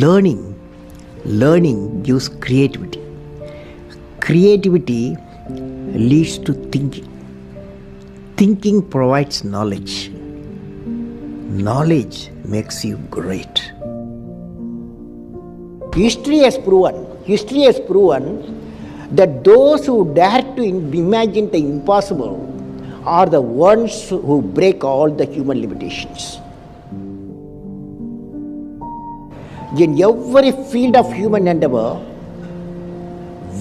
learning gives creativity. Creativity leads to thinking provides knowledge. Knowledge makes you great. History has proven that those who dare to imagine the impossible are the ones who break all the human limitations. In every field of human endeavor,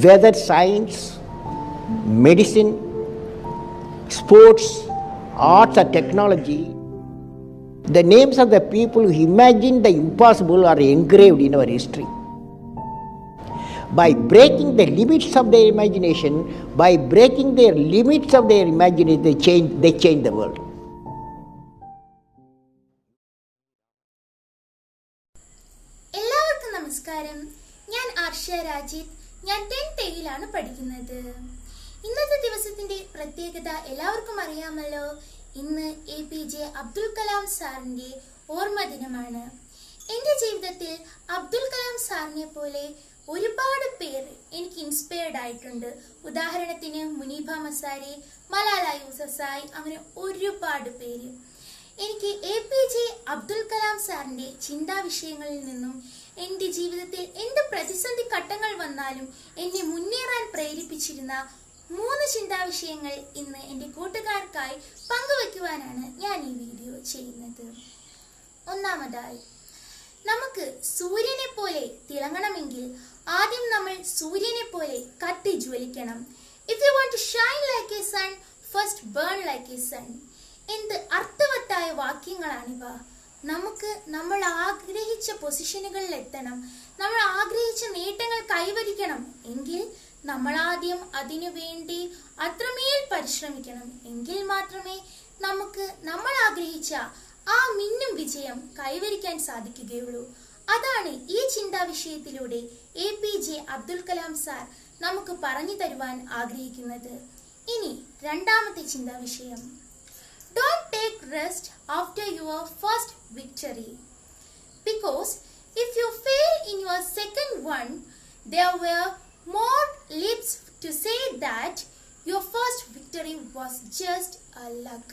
whether science, medicine, sports, arts or technology, the names of the people who imagined the impossible are engraved in our history. By breaking the limits of their imagination, they change the world. എല്ലാവർക്കും നമസ്കാരം. ഞാൻ ആർഷ രാജിത്. ഞാൻ 10th Aയിലാണ് പഠിക്കുന്നത്. ഇന്നത്തെ ദിവസത്തിന്റെ പ്രത്യേകത എല്ലാവർക്കും അറിയാമല്ലോ. ഇന്ന് APJ അബ്ദുൽ കലാം സാറിന്റെ ഓർമ്മ ദിനമാണ്. എൻ്റെ ജീവിതത്തിൽ അബ്ദുൽ കലാം സാറിനെ പോലെ ഒരുപാട് പേര് എനിക്ക് ഇൻസ്പയർഡ് ആയിട്ടുണ്ട്. ഉദാഹരണത്തിന് മുനീബ മസാരി, മലാല യൂസഫ്സായി, അങ്ങനെ ഒരുപാട് പേര്. എനിക്ക് APJ അബ്ദുൽ കലാം സാറിന്റെ ചിന്താവിഷയങ്ങളിൽ നിന്നും എൻ്റെ ജീവിതത്തിൽ എന്ത് പ്രതിസന്ധി ഘട്ടങ്ങൾ വന്നാലും എന്നെ മുന്നേറാൻ പ്രേരിപ്പിച്ചിരുന്ന 3 ചിന്താവിഷയങ്ങൾ ഇന്ന് എൻ്റെ കൂട്ടുകാർക്കായി പങ്കുവെക്കുവാനാണ് ഞാൻ ഈ വീഡിയോ ചെയ്യുന്നത്. ഒന്നാമതായി, നമുക്ക് സൂര്യനെ പോലെ തിളങ്ങണമെങ്കിൽ ആദ്യം നമ്മൾ സൂര്യനെ പോലെ കത്തി ജ്വലിക്കണം. If you want to shine like a sun, first burn like a sun. എന്ത് അർത്ഥവത്തായ വാക്യങ്ങളാണിവ. നമുക്ക് നമ്മൾ ആഗ്രഹിച്ച പൊസിഷനുകളിൽ എത്തണം, നമ്മൾ ആഗ്രഹിച്ച നേട്ടങ്ങൾ കൈവരിക്കണം എങ്കിൽ നമ്മൾ ആദ്യം അതിനു വേണ്ടി അത്രമേൽ പരിശ്രമിക്കണം. എങ്കിൽ മാത്രമേ നമുക്ക് നമ്മൾ ആഗ്രഹിച്ച ആ മിന്നും വിജയം കൈവരിക്കാൻ സാധിക്കുകയുള്ളൂ. അതാണ് ഈ ചിന്താവിഷയത്തിലൂടെ APJ അബ്ദുൽ കലാം സാർ നമുക്ക് പറഞ്ഞു തരുവാൻ ആഗ്രഹിക്കുന്നത്. ഇനി രണ്ടാമത്തെ ചിന്താവിഷയം, don't take rest after your first victory, because if you fail in your second one, there were more lips to say that your first victory was just a luck.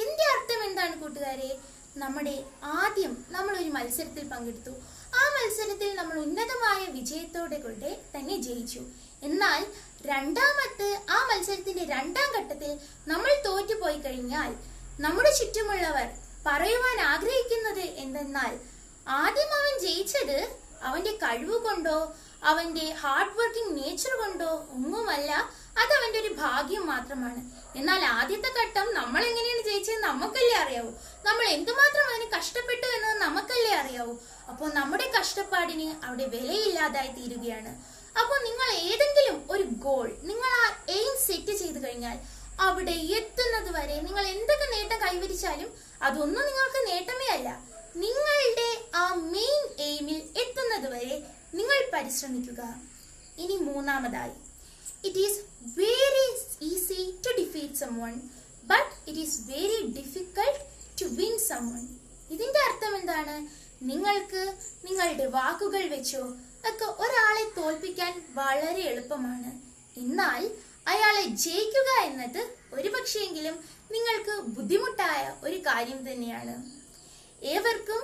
ഇതിന്റെ അർത്ഥം എന്താണ് കൂട്ടുകാരെ? നമ്മൾ ഒരു മത്സരത്തിൽ പങ്കെടുത്തു. ആ മത്സരത്തിൽ നമ്മൾ ഉന്നതമായ വിജയത്തോടെ കൂടെ തന്നെ ജയിച്ചു. എന്നാൽ ആ മത്സരത്തിന്റെ രണ്ടാം ഘട്ടത്തിൽ നമ്മൾ തോറ്റുപോയി കഴിഞ്ഞാൽ നമ്മുടെ ചുറ്റുമുള്ളവർ പറയുവാൻ ആഗ്രഹിക്കുന്നത് എന്തെന്നാൽ, ആദ്യം അവൻ ജയിച്ചത് അവന്റെ കഴിവ് കൊണ്ടോ അവന്റെ ഹാർഡ് വർക്കിംഗ് നേച്ചർ കൊണ്ടോ ഒന്നുമല്ല, അത് അവന്റെ ഒരു ഭാഗ്യം മാത്രമാണ്. എന്നാൽ ആദ്യത്തെ ഘട്ടം നമ്മൾ എങ്ങനെയാണ് ജയിച്ചത് നമുക്കല്ലേ അറിയാവൂ, നമ്മൾ എന്തുമാത്രം അതിന് കഷ്ടപ്പെട്ടു എന്നത് നമുക്കല്ലേ അറിയാവൂ. അപ്പോൾ നമ്മുടെ കഷ്ടപ്പാടിന് അവിടെ വിലയില്ലാതായി തീരുകയാണ്. അപ്പോൾ നിങ്ങൾ ഏതെങ്കിലും ഒരു ഗോൾ, നിങ്ങൾ ആ എയിം സെറ്റ് ചെയ്ത് കഴിഞ്ഞാൽ അവിടെ എത്തുന്നത് വരെ നിങ്ങൾ എന്തൊക്കെ നേട്ടം കൈവരിച്ചാലും അതൊന്നും നിങ്ങൾക്ക് നേട്ടമേ അല്ല. നിങ്ങളുടെ ആ മെയിൻ എയിമിൽ എത്തുന്നത് വരെ നിങ്ങൾ പരിശ്രമിക്കുക. ഇനി മൂന്നാമതായി, it is very easy to defeat someone, but it is very difficult to win someone. ഇതിന്റെ അർത്ഥം എന്താണ്? നിങ്ങൾക്ക് നിങ്ങളുടെ വാക്കുകൾ വെച്ചോ ഒക്കെ ഒരാളെ തോൽപ്പിക്കാൻ വളരെ എളുപ്പമാണ്. എന്നാൽ അയാളെ ജയിക്കുക എന്നത് ഒരുപക്ഷെങ്കിലും നിങ്ങൾക്ക് ബുദ്ധിമുട്ടായ ഒരു കാര്യം തന്നെയാണ്. ഏവർക്കും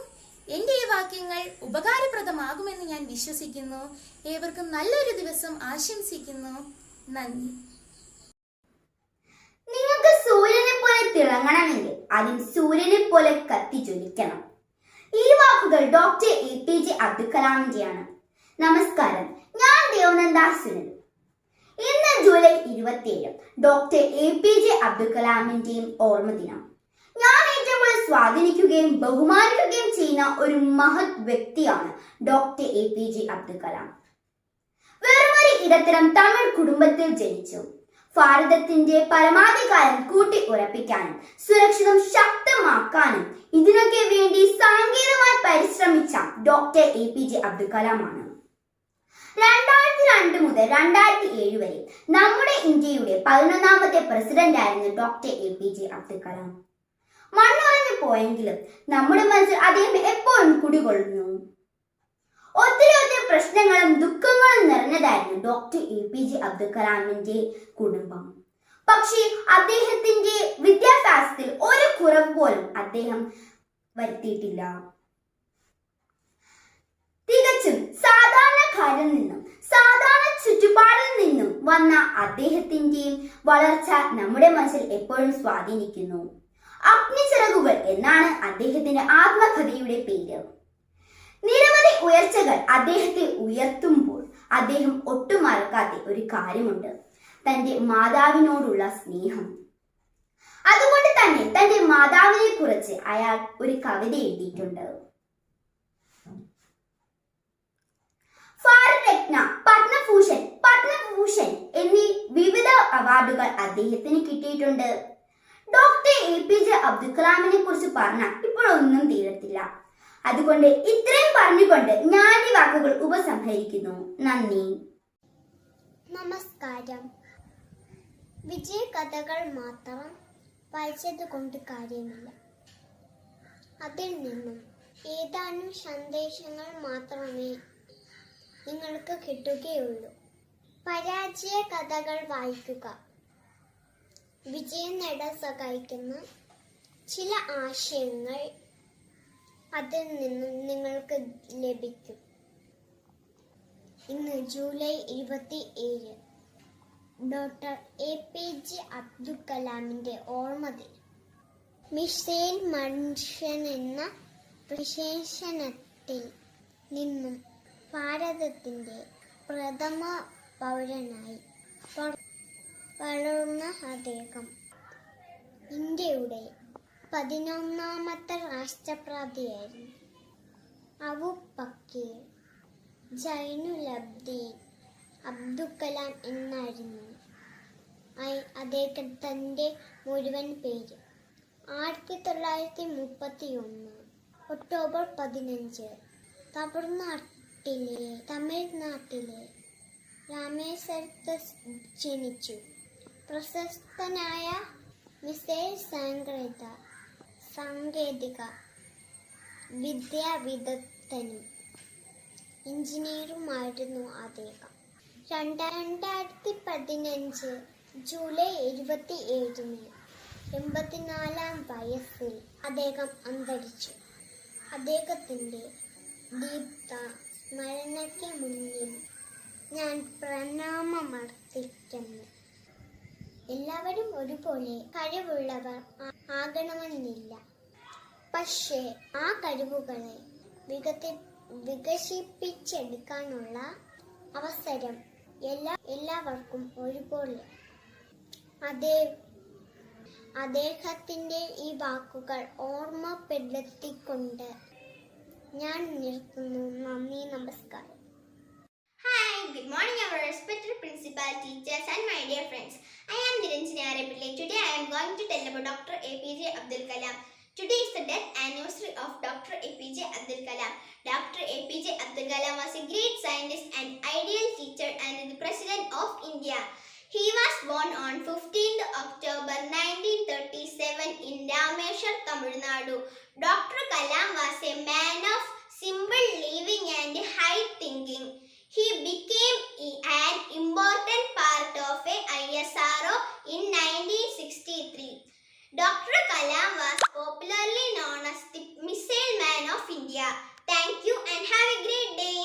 എന്റെ ഈ വാക്യങ്ങൾ ഉപകാരപ്രദമാകുമെന്ന് ഞാൻ വിശ്വസിക്കുന്നു. ഏവർക്കും നല്ലൊരു ദിവസം ആശംസിക്കുന്നു. നന്ദി. നിങ്ങൾക്ക് സൂര്യനെ പോലെ തിളങ്ങണമെങ്കിൽ ആദ്യം സൂര്യനെ പോലെ കത്തിജ്വലിക്കണം. ഈ വാക്കുകൾ ഡോക്ടർ APJ അബ്ദുൽ കലാമിന്റെയാണ്. നമസ്കാരം, ഞാൻ ദേവനന്ദ സുനിൽ. ഇന്ന് ജൂലൈ 27 ഡോക്ടർ APJ അബ്ദുൽ കലാമിന്റെയും ഓർമ്മ ദിനം. ഞാൻ ഏറ്റവും കൂടുതൽ സ്വാധീനിക്കുകയും ബഹുമാനിക്കുകയും ചെയ്യുന്ന ഒരു മഹത് വ്യക്തിയാണ് ഡോക്ടർ APJ അബ്ദുൽ കലാം. വെറുമൊരു ഇടത്തരം തമിഴ് കുടുംബത്തിൽ ജനിച്ചു. ഭാരതത്തിന്റെ പരമാധികാരം കൂട്ടി ഉറപ്പിക്കാനും സുരക്ഷിതം ശക്തമാക്കാനും ഇതിനൊക്കെ വേണ്ടി സാങ്കേതികമായി പരിശ്രമിച്ച ഡോക്ടർ APJ അബ്ദുൽ കലാമാണ്. 2002 മുതൽ 2007 വരെ നമ്മുടെ ഇന്ത്യയുടെ 11ാമത്തെ പ്രസിഡന്റ് ആയിരുന്നു ഡോക്ടർ APJ അബ്ദുൽ കലാം. മണ്ണുറഞ്ഞു പോയെങ്കിലും നമ്മുടെ മനസ്സിൽ അദ്ദേഹം എപ്പോഴും കുടികൊള്ളുന്നു. ഒത്തിരി പ്രശ്നങ്ങളും ദുഃഖങ്ങളും നിറഞ്ഞതായിരുന്നു ഡോക്ടർ APJ അബ്ദുൽ കലാമിന്റെ കുടുംബം. പക്ഷേ അദ്ദേഹത്തിന്റെ വിദ്യാഭ്യാസത്തിൽ ഒരു കുറവ് പോലും അദ്ദേഹം വരുത്തിയിട്ടില്ല. തികച്ചും സാധാരണക്കാരിൽ നിന്നും സാധാരണ ചുറ്റുപാടിൽ നിന്നും വന്ന അദ്ദേഹത്തിന്റെ വളർച്ച നമ്മുടെ മനസ്സിൽ എപ്പോഴും സ്വാധീനിക്കുന്നു. അഗ്നിച്ചിറകുകൾ എന്നാണ് അദ്ദേഹത്തിന്റെ ആത്മകഥയുടെ പേര്. നിരവധി ഉയർച്ചകൾ അദ്ദേഹത്തെ ഉയർത്തുമ്പോൾ അദ്ദേഹം ഒട്ടും മറക്കാത്ത ഒരു കാര്യമുണ്ട്: തന്റെ മാതാവിനോടുള്ള സ്നേഹം. അതുകൊണ്ട് തന്നെ തന്റെ മാതാവിനെ കുറിച്ച് അയാൾ ഒരു കവിത എഴുതിയിട്ടുണ്ട്. ഭാരതരത്ന, പത്മഭൂഷൺ എന്നീ വിവിധ അവാർഡുകൾ അദ്ദേഹത്തിന് കിട്ടിയിട്ടുണ്ട്. ഡോക്ടർ APJ അബ്ദുൽ കലാമിനെ കുറിച്ച് പറഞ്ഞാൽ ഇപ്പോഴൊന്നും തീരത്തില്ല. അതുകൊണ്ട് ഇത്രയും പറഞ്ഞുകൊണ്ട് ഞാൻ ഈ വാക്കുകൾ ഉപസംഹരിക്കുന്നു. നന്ദി. നമസ്കാരം. വിജയ കഥകൾ മാത്രം വായിച്ചത് കൊണ്ട് കാര്യമില്ല. അതിൽ നിന്നും ഏതാനും സന്ദേശങ്ങൾ മാത്രമേ നിങ്ങൾക്ക് കിട്ടുകയുള്ളൂ. പരാജയ കഥകൾ വായിക്കുക. വിജയം നേടാൻ സഹായിക്കുന്ന ചില ആശയങ്ങൾ അതിൽ നിന്നും നിങ്ങൾക്ക് ലഭിക്കും. ഇന്ന് ജൂലൈ 27 ഡോക്ടർ APJ അബ്ദുൽ കലാമിന്റെ ഓർമ്മദിനം. മിസൈൽ മനുഷ്യൻ എന്ന വിശേഷണത്തിൽ നിന്നും ഭാരതത്തിന്റെ പ്രഥമ പൗരനായി വളർന്ന അദ്ദേഹം ഇന്ത്യയുടെ 11ാമത്തെ രാഷ്ട്രപതിയായിരുന്നു. അബൂബക്കർ ജൈനുലബ്ദീൻ അബ്ദുൽ കലാം എന്നായിരുന്നു അദ്ദേഹത്തിന്റെ മുഴുവൻ പേര്. 1931 ഒക്ടോബർ 15 തമിഴ്നാട്ടിലെ രാമേശ്വരത്ത് ജനിച്ചു. പ്രശസ്തനായ മിസൈൽ സാങ്കേതിക വിദ്യാ വിദഗ്ധനും എഞ്ചിനീയറുമായിരുന്നു അദ്ദേഹം. 2015 ജൂലൈ 27 84-ാം വയസ്സിൽ അദ്ദേഹം അന്തരിച്ചു. അദ്ദേഹത്തിന്റെ ദീപ്ത സ്മരണയ്ക്ക് മുന്നിൽ ഞാൻ പ്രണാമമർപ്പിക്കുന്നു. എല്ലാവരും ഒരുപോലെ കഴിവുള്ളവർ ആകണമെന്നില്ല. പക്ഷേ ആ കഴിവുകളെ വികസിപ്പിച്ചെടുക്കാനുള്ള അവസരം എല്ലാവർക്കും ഒരുപോലെ. അദ്ദേഹത്തിന്റെ ഈ വാക്കുകൾ ഓർമ്മപ്പെടുത്തിക്കൊണ്ട് ഞാൻ നിർത്തുന്നു. നന്ദി, നമസ്കാരം. Hi, good morning our respected principal, teachers and my dear friends. I am Niranjini Arapillai. Today I am going to tell about Dr. APJ Abdul Kalam. Today is the death anniversary of Dr. APJ Abdul Kalam. Dr. APJ Abdul Kalam was a great scientist and ideal teacher and the President of India. He was born on 15th October 1937 in Rameshwar, Tamil Nadu. Dr. Kalam was a man of simple living and high thinking. He became an important part of a ISRO in 1963. Dr. Kalam was popularly known as the Missile Man of India. Thank you and have a great day.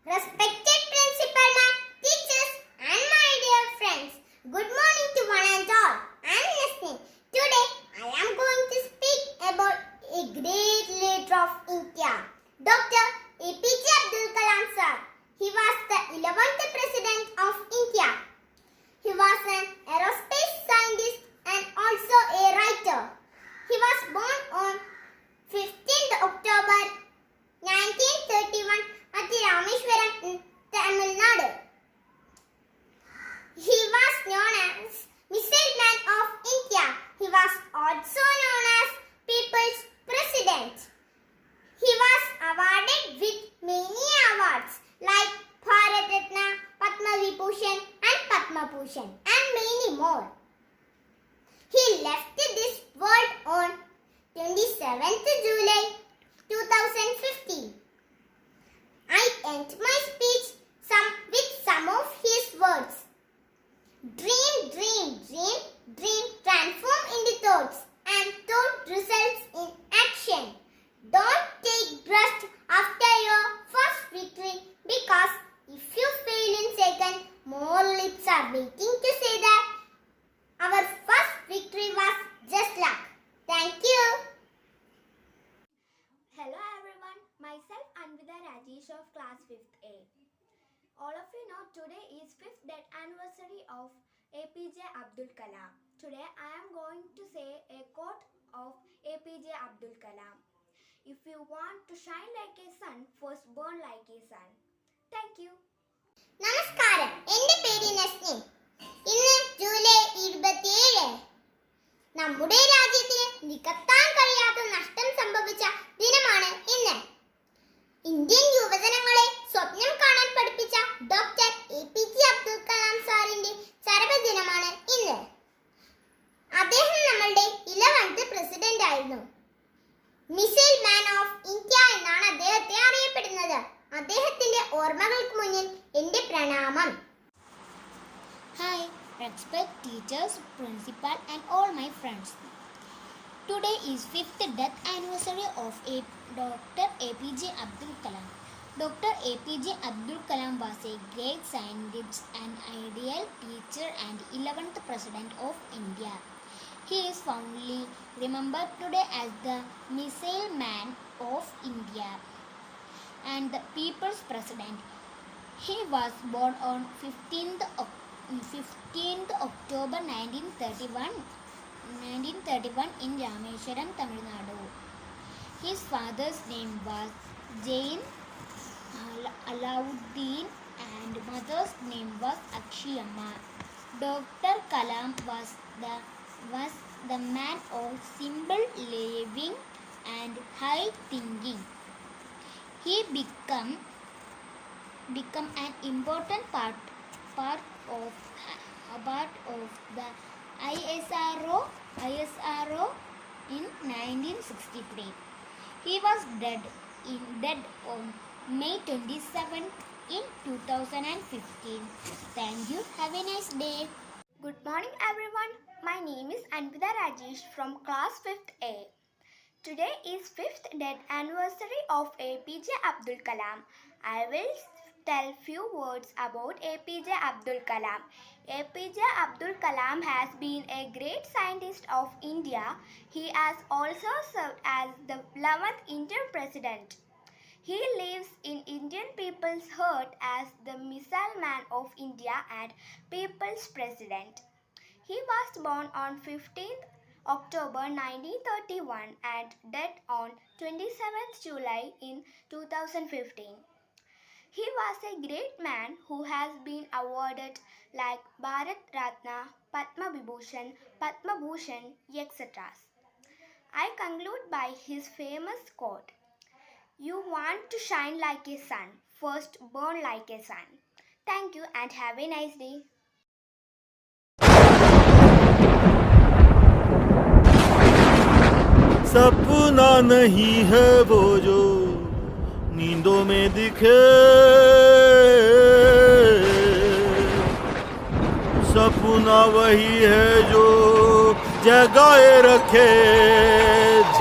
Respected principal ma'am, teachers and my dear friends, good morning to one and all. I am listening. Today I am going to speak about a great leader of India, Dr. APJ Abdul Kalam sir. He was the 11th President of India. He was an aerospace scientist and also a writer. He was born on 15th October 1931 at Rameshwaram in Tamil Nadu. He was known as Missile Man of India. He was also known as People's President. He was awarded with many awards like Bharat Ratna, Padma Vibhushan and Padma Bhushan and many more. He left this world on 27th July 2015. I end my speech with some of his words. Dream, dream, dream, dream, transform into thoughts, and thought results in action. Don't take rest after your first victory, because if you fail in second, more lips are waiting to say that our first victory was just luck. Thank you. Hello everyone, myself Anvida Rajesh of class 5th A. All of you know today is 5th death anniversary of APJ Abdul Kalam. Today I am going to say a quote of APJ Abdul Kalam. If you want to shine like a sun, first burn like a sun. Thank you. നമസ്കാരം, എന്റെ പേര് നസ്നിൻ. ഇന്ന് July 27. നമ്മുടെ രാജ്യത്തിന് നികത്താൻ കഴിയാത്ത നഷ്ടം സംഭവിച്ച ദിനമാണ് ഇന്ന്. ഇന്ത്യൻ യുവജനങ്ങളെ സ്വപ്നം കാണാൻ പഠിപ്പിച്ച ഡോക്ടർ APJ അബ്ദുൽ കലാം സാറിന്റെ ചരമദിനമാണ് ഇന്ന്. അദ്ദേഹം നമ്മളുടെ 11th പ്രസിഡന്റ് ആയിരുന്നു. മിസൈൽ മാൻ ഓഫ് ഇന്ത്യ എന്നാണ് അദ്ദേഹത്തെ അറിയപ്പെടുന്നത്. അദ്ദേഹത്തിന്റെ ഓർമ്മകൾക്ക് മുന്നിൽ എന്റെ പ്രണാമം. Hi, respect teachers, principal and all my friends. Today is 5th death anniversary of Dr. APJ Abdul Kalam. Dr. APJ Abdul Kalam was a great scientist, an ideal teacher and 11th President of India. He is fondly remembered today as the Missile Man of India and the People's President. He was born on 15th October 1931 in Rameshwaram, Tamil Nadu. His father's name was Jain Alauddin and mother's name was Akshiyamma. Dr. Kalam was the man of simple living and high thinking. He become an important part of the ISRO in 1963. He was dead on May 27 in 2015. Thank you. Have a nice day. Good morning everyone, my name is Anvida Rajesh from class 5th A. Today is 5th death anniversary of APJ Abdul Kalam. I will tell few words about APJ Abdul Kalam. APJ Abdul Kalam has been a great scientist of India. He has also served as the 11th Indian President. He lives in Indian people's heart as the Missile Man of India and People's President. He was born on 15th October 1931 and died on 27th July in 2015. He was a great man who has been awarded like Bharat Ratna, Padma Vibhushan, Padma Bhushan, etc. I conclude by his famous quote, "You want to shine like a sun, first burn like a sun." Thank you and have a nice day. सपना नहीं है वो जो नींदों में दिखे, सपना वही है जो जगाए रखे,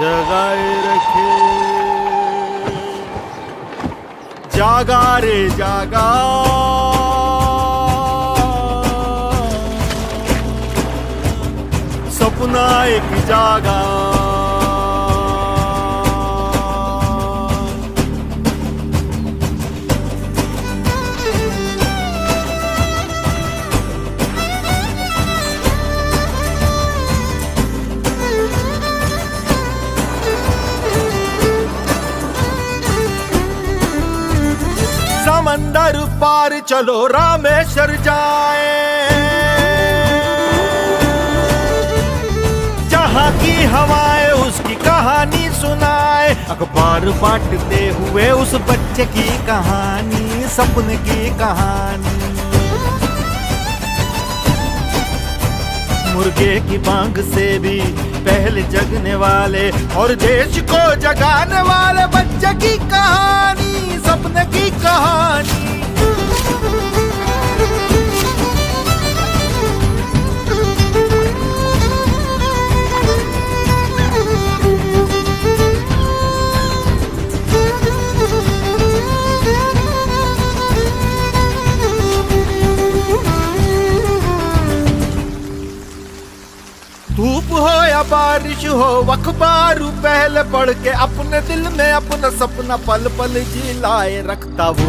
जगाए रखे। जागा रे जागा, सपना एक जागा। समंदर पार चलो रामेश्वर जाए, जहाँ की हवाएं उसकी कहानी सुनाए। अखबार बांटते हुए उस बच्चे की कहानी, सपने की कहानी। मुर्गे की बांग से भी पहले जगने वाले और देश को जगाने वाले बच्चे की कहानी, सपने की कहानी। बारिश हो अखबार पहले पढ़ के अपने दिल में अपना सपना पल पल जिलाए रखता वो।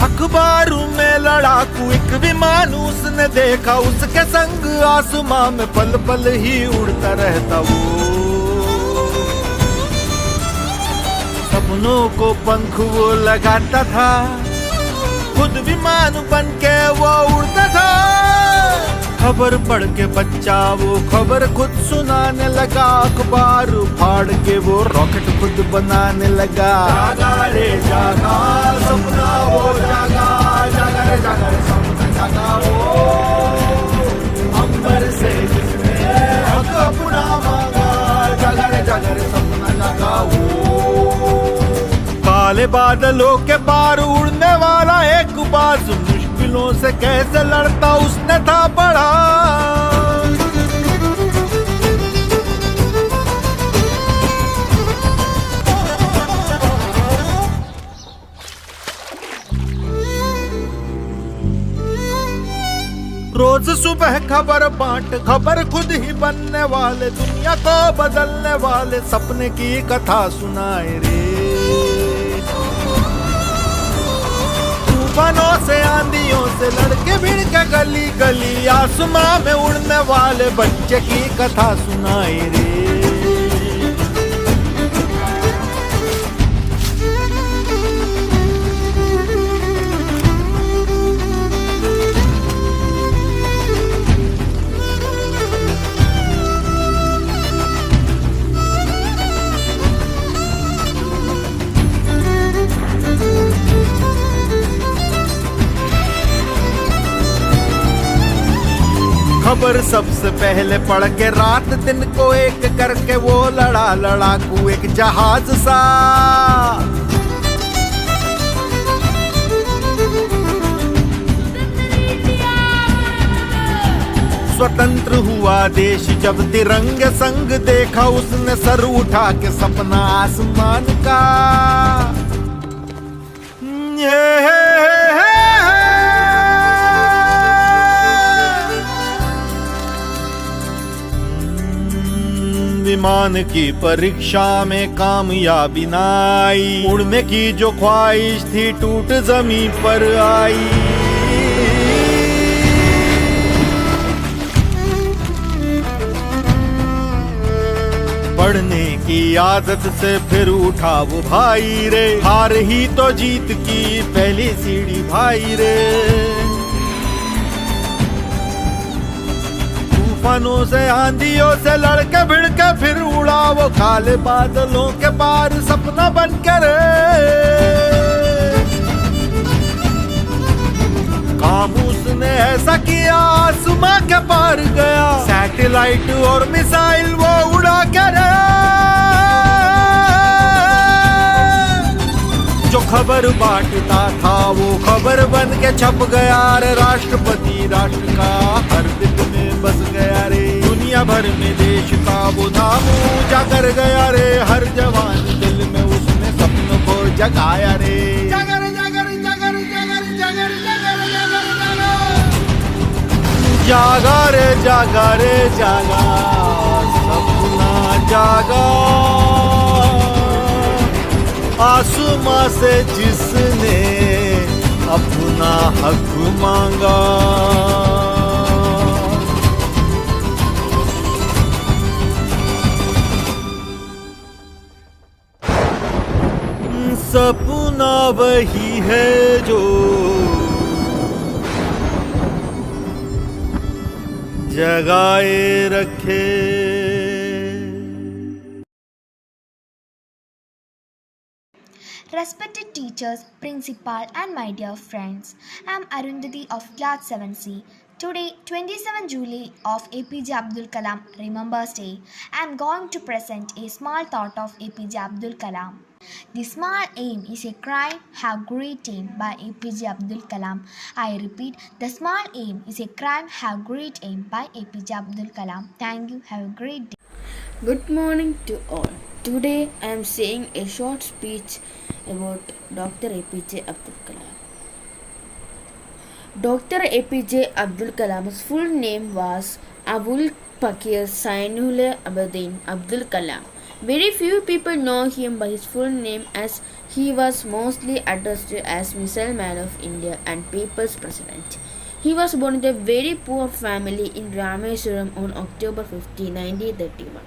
अखबार में लड़ाकू एक विमान उसने देखा, उसके संग आसमां में पल पल ही उड़ता रहता वो। सपनों को पंख वो लगाता था, खुद विमान बन के वो उड़ता था। खबर पढ़ के बच्चा वो खबर खुद सुनाने लगा, अखबार फाड़ के वो रॉकेट खुद बनाने लगा। जागा रे जागा सपना वो जागा, जागा रे जागा रे सपना जागा वो। अंबर से जिसने हक अपना मांगा, जागा रे सपना जागा वो। काले बादलों के पार उड़ने वाला एक बाज मुश्किलों से कैसे लड़ता उसने था पढ़ा। रोज सुबह खबर बांट, खबर खुद ही बनने वाले, दुनिया को बदलने वाले सपने की कथा सुनाए रे। तूफानों से आंधियों से लड़के भिड़ के गली गली, आसमां में उड़ने वाले बच्चे की कथा सुनाए रे। खबर सबसे पहले पढ़ के रात दिन को एक करके वो लड़ा लड़ाकू एक जहाज सा। स्वतंत्र हुआ देश जब तिरंगे संग देखा उसने, सर उठा के सपना आसमान का। विमान की परीक्षा में कामयाबी न आई, उड़ने की जो ख्वाहिश थी टूट जमीन पर आई। पढ़ने की आदत से फिर उठा वो भाई रे, हार ही तो जीत की पहली सीढ़ी भाई रे। तूफानों से आंधियों से लड़के भिड़ के फिर उड़ा वो काले बादलों के पार सपना बन कर। काम उसने ऐसा किया आसमां के पार गया, सैटेलाइट और मिसाइल वो उड़ा कर। जो खबर बांटता था वो खबर बन के छप गया रे, राष्ट्रपति राष्ट्र का हर दिल में बस गया रे। दुनिया भर में देश का वो नाम ऊंचा कर गया रे, हर जवान दिल में उसने सपनों को जगाया रे। जागर जागर जागर जागर जागर जागर जागा रे जागा रे जागा सपना जागा। आसमां से जिसने अपना हक मांगा। सपना वही है जो जगाए रखे। Respected teachers, principal and my dear friends, I am Arundhati of class 7C. Today, 27 July of APJ Abdul Kalam Remembrance Day, I am going to present a small thought of APJ Abdul Kalam. The small aim is a crime, have great aim by APJ Abdul Kalam. I repeat, the small aim is a crime, have great aim by APJ Abdul Kalam. Thank you, have a great day. Good morning to all. Today I am saying a short speech about Dr. APJ Abdul Kalam. Dr. APJ Abdul Kalam's full name was Abul Pakir Zainul Abidin Abdul Kalam. Very few people know him by his full name, as he was mostly addressed as Missile Man of India and People's President. He was born in a very poor family in Rameswaram on October 15, 1931.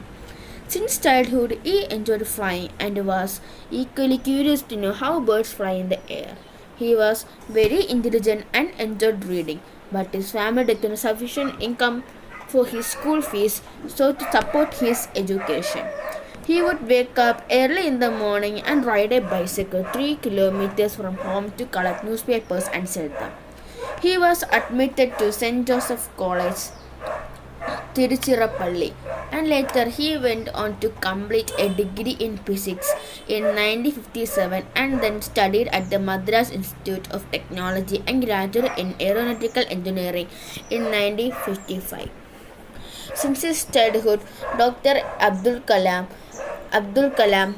Since childhood, he enjoyed flying and was equally curious to know how birds fly in the air. He was very intelligent and enjoyed reading, but his family did not have sufficient income for his school fees, so to support his education, he would wake up early in the morning and ride a bicycle 3 kilometers from home to collect newspapers and sell them. He was admitted to St. Joseph College, Tiruchirappalli, and later he went on to complete a degree in physics in 1957 and then studied at the Madras Institute of Technology and graduated in aeronautical engineering in 1955. Since his childhood, Dr. Abdul Kalam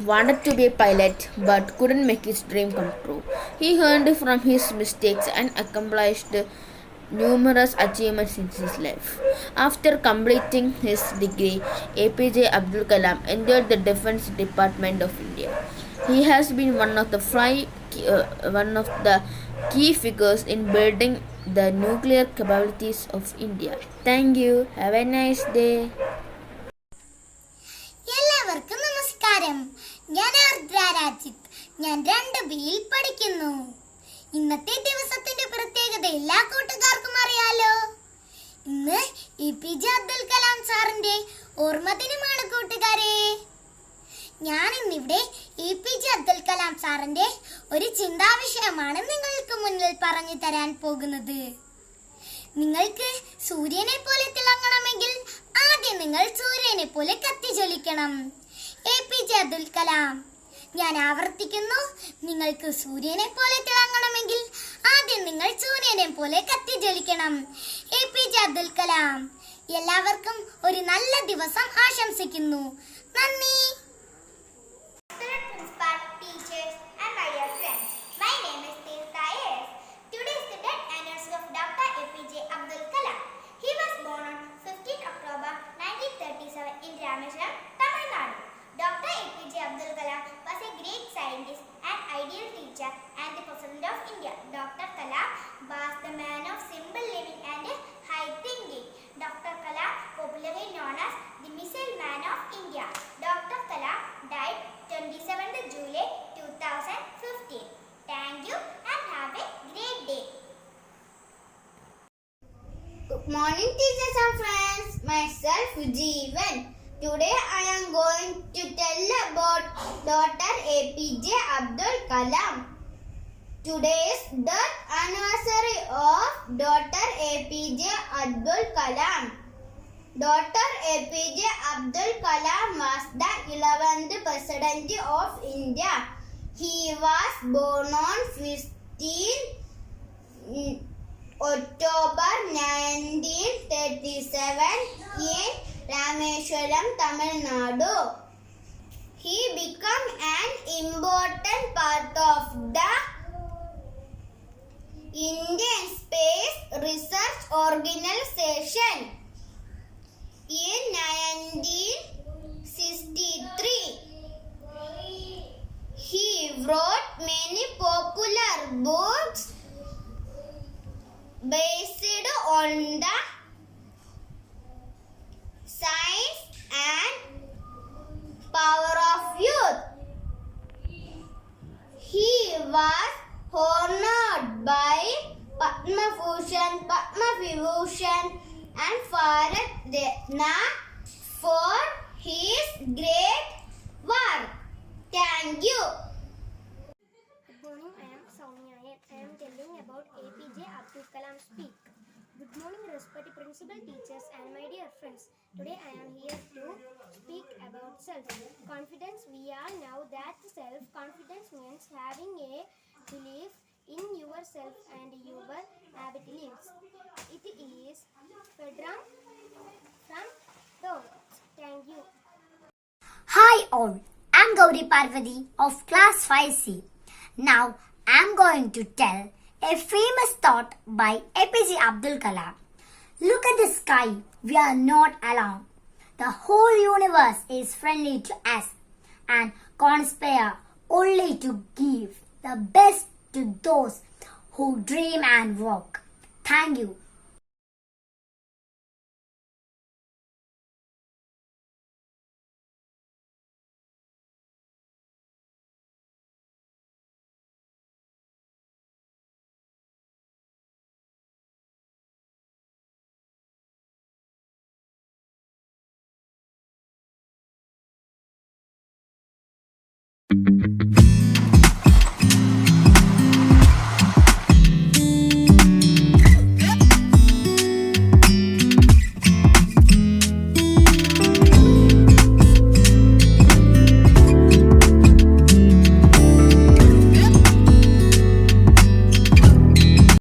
wanted to be a pilot but couldn't make his dream come true. He learned from his mistakes and accomplished numerous achievements in his life. After completing his degree, APJ Abdul Kalam entered the Defense Department of India. He has been one of the key figures in building the nuclear capabilities of India. Thank you. Have a nice day. എല്ലാവർക്കും നമസ്കാരം. ഞാൻ ആർദ്ര രാജിത്ത്. ഞാൻ 2ബിയിൽ പഠിക്കുന്നു. ഇന്നത്തെ ദിവസത്തിന്റെ പ്രത്യേകത എല്ലാ കൂട്ടുകാർക്കും അറിയാലോ. ഇന്ന് APJ അബ്ദുൽ കലാം സാറിന്റെ ഓർമ്മദിനമാണ് കൂട്ടുകാരെ. ഞാൻ ഇന്നിവിടെ APJ അബ്ദുൽ കലാം സാറിന്റെ ഒരു ചിന്താവിഷയമാണ് നിങ്ങൾക്ക് മുന്നിൽ പറഞ്ഞു തരാൻ പോകുന്നത്. നിങ്ങൾക്ക് സൂര്യനെ പോലെ തിളങ്ങണമെങ്കിൽ ആദ്യം നിങ്ങൾ സൂര്യനെ പോലെ കത്തിജ്വലിക്കണം. APJ അബ്ദുൽ കലാം. ഞാൻ ആവർത്തിക്കുന്നു, നിങ്ങൾക്ക് സൂര്യനെ പോലെ തിളങ്ങണമെങ്കിൽ ആദ്യം നിങ്ങൾ സൂര്യനെ പോലെ കത്തിജ്വലിക്കണം. APJ അബ്ദുൽ കലാം. എല്ലാവർക്കും ഒരു നല്ല ദിവസം ആശംസിക്കുന്നു. നന്ദി. Principal, teachers, and my dear friends. My name is Tirtha A.S. Today is the death anniversary of Dr. APJ Abdul Kalam. He was born on 15 October 1937 in Rameswaram, Tamil Nadu. Dr. APJ Abdul Kalam was a great scientist, an ideal teacher, and the President of India. Dr. Kalam was the man of simple living and high thinking. Dr. Kalam, popularly known as the Missile Man of India. Dr. Kalam died 27th July 2015. Thank you and have a great day. Good morning, teachers and friends. Myself Jeevan. Today I am going to tell about Dr. APJ Abdul Kalam. Today is the anniversary of Dr. APJ Abdul Kalam. Dr. APJ Abdul Kalam was the 11th President of India. He was born on 15 October 1937 in Rameswaram, Tamil Nadu. He became an important part of the Indian Space Research Organization. In 1963, he wrote many popular books based on the science and power of youth. He was honored by Padma Bhushan, Padma Vibhushan and Bharat Ratna for his great work. Thank you. Good morning, I am Soumya and I am telling about APJ Abdul Kalam speak. Good morning, respected principal, teachers and my dear friends. Today I am here to speak about self-confidence. We all know that self-confidence means having a belief in yourself and your abilities. It is from thoughts. Thank you. Hi all, I'm Gauri Parvati of class 5C. Now I'm going to tell A famous thought by APJ Abdul Kalam. Look at the sky. We are not alone. The whole universe is friendly to us and conspire only to give the best to those who dream and work. Thank you.